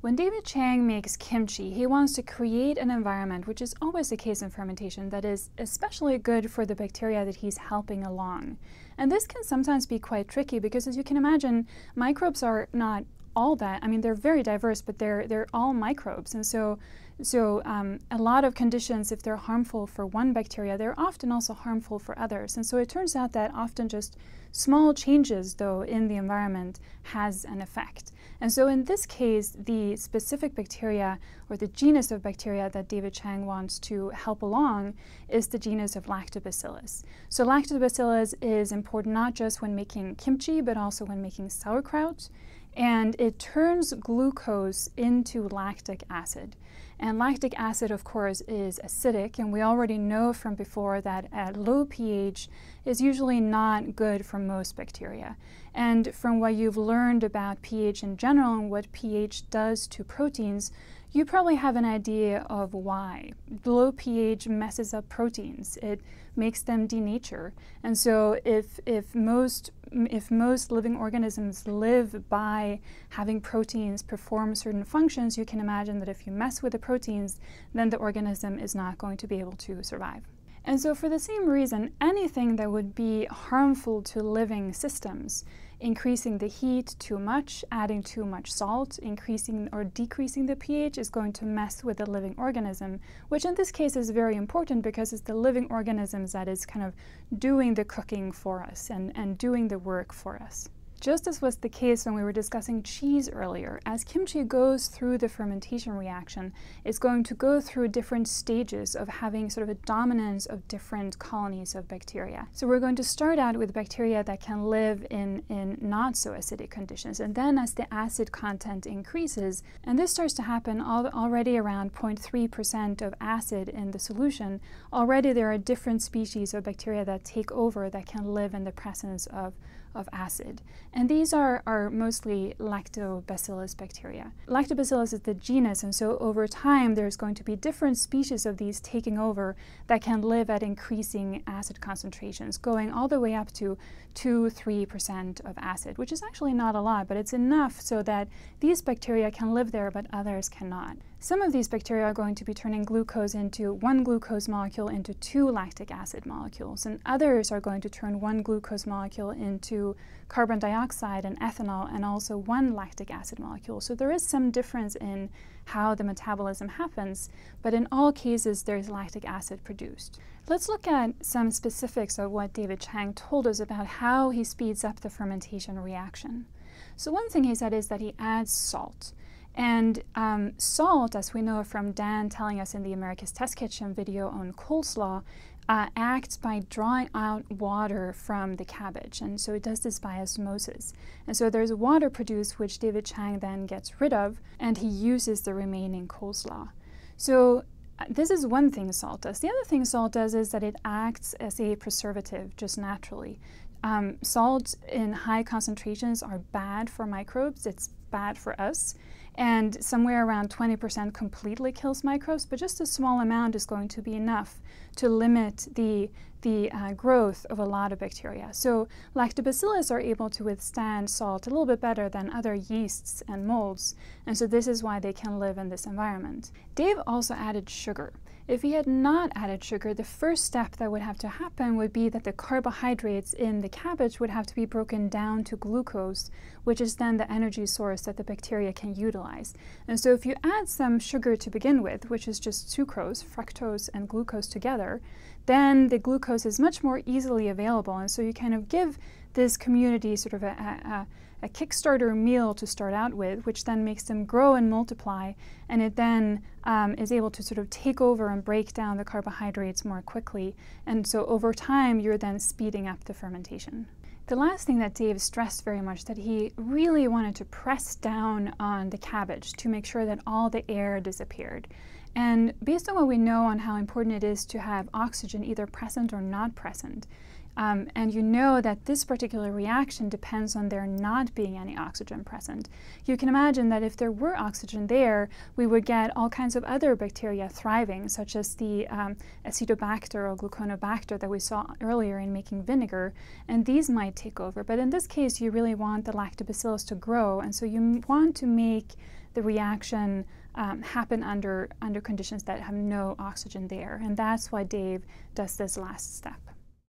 When DChang makes kimchi, he wants to create an environment, which is always the case in fermentation, that is especially good for the bacteria that he's helping along. And this can sometimes be quite tricky because, as you can imagine, microbes are not all that. I mean, they're very diverse, but they're all microbes. And so a lot of conditions, if they're harmful for one bacteria, they're often also harmful for others. And so it turns out that often just small changes, though, in the environment has an effect. And so in this case, the specific bacteria or the genus of bacteria that DChang wants to help along is the genus of Lactobacillus. So Lactobacillus is important not just when making kimchi, but also when making sauerkraut. And it turns glucose into lactic acid. And lactic acid, of course, is acidic, and we already know from before that at low pH is usually not good for most bacteria. And from what you've learned about pH in general and what pH does to proteins, you probably have an idea of why. Low pH messes up proteins. It makes them denature. And so if most living organisms live by having proteins perform certain functions, you can imagine that if you mess with the proteins, then the organism is not going to be able to survive. And so for the same reason, anything that would be harmful to living systems, increasing the heat too much, adding too much salt, increasing or decreasing the pH is going to mess with the living organism, which in this case is very important because it's the living organisms that is kind of doing the cooking for us and doing the work for us. Just as was the case when we were discussing cheese earlier, as kimchi goes through the fermentation reaction, it's going to go through different stages of having sort of a dominance of different colonies of bacteria. So we're going to start out with bacteria that can live in not so acidic conditions, and then as the acid content increases, and this starts to happen already around 0.3% of acid in the solution, already there are different species of bacteria that take over that can live in the presence of acid. And these are mostly Lactobacillus bacteria. Lactobacillus is the genus, and so over time there's going to be different species of these taking over that can live at increasing acid concentrations, going all the way up to 2–3% of acid, which is actually not a lot, but it's enough so that these bacteria can live there, but others cannot. Some of these bacteria are going to be turning glucose into one glucose molecule into two lactic acid molecules, and others are going to turn one glucose molecule into carbon dioxide and ethanol and also one lactic acid molecule. So there is some difference in how the metabolism happens, but in all cases there's lactic acid produced. Let's look at some specifics of what DChang told us about how he speeds up the fermentation reaction. So one thing he said is that he adds salt. And salt, as we know from Dan telling us in the America's Test Kitchen video on coleslaw, acts by drawing out water from the cabbage, and so it does this by osmosis. And so there's water produced which DChang then gets rid of, and he uses the remaining coleslaw. So this is one thing salt does. The other thing salt does is that it acts as a preservative just naturally. Salt in high concentrations are bad for microbes. It's bad for us. And somewhere around 20% completely kills microbes, but just a small amount is going to be enough to limit the growth of a lot of bacteria. So lactobacillus are able to withstand salt a little bit better than other yeasts and molds, and so this is why they can live in this environment. Dave also added sugar. If he had not added sugar, the first step that would have to happen would be that the carbohydrates in the cabbage would have to be broken down to glucose, which is then the energy source that the bacteria can utilize. And so if you add some sugar to begin with, which is just sucrose, fructose, and glucose together, then the glucose is much more easily available. And so you kind of give this community sort of a Kickstarter meal to start out with, which then makes them grow and multiply, and it then is able to sort of take over and break down the carbohydrates more quickly. And so over time, you're then speeding up the fermentation. The last thing that Dave stressed very much, that he really wanted to press down on the cabbage to make sure that all the air disappeared. And based on what we know on how important it is to have oxygen either present or not present, and you know that this particular reaction depends on there not being any oxygen present. You can imagine that if there were oxygen there, we would get all kinds of other bacteria thriving, such as the Acetobacter or Gluconobacter that we saw earlier in making vinegar, and these might take over. But in this case, you really want the lactobacillus to grow, and so you want to make the reaction happen under conditions that have no oxygen there. And that's why Dave does this last step.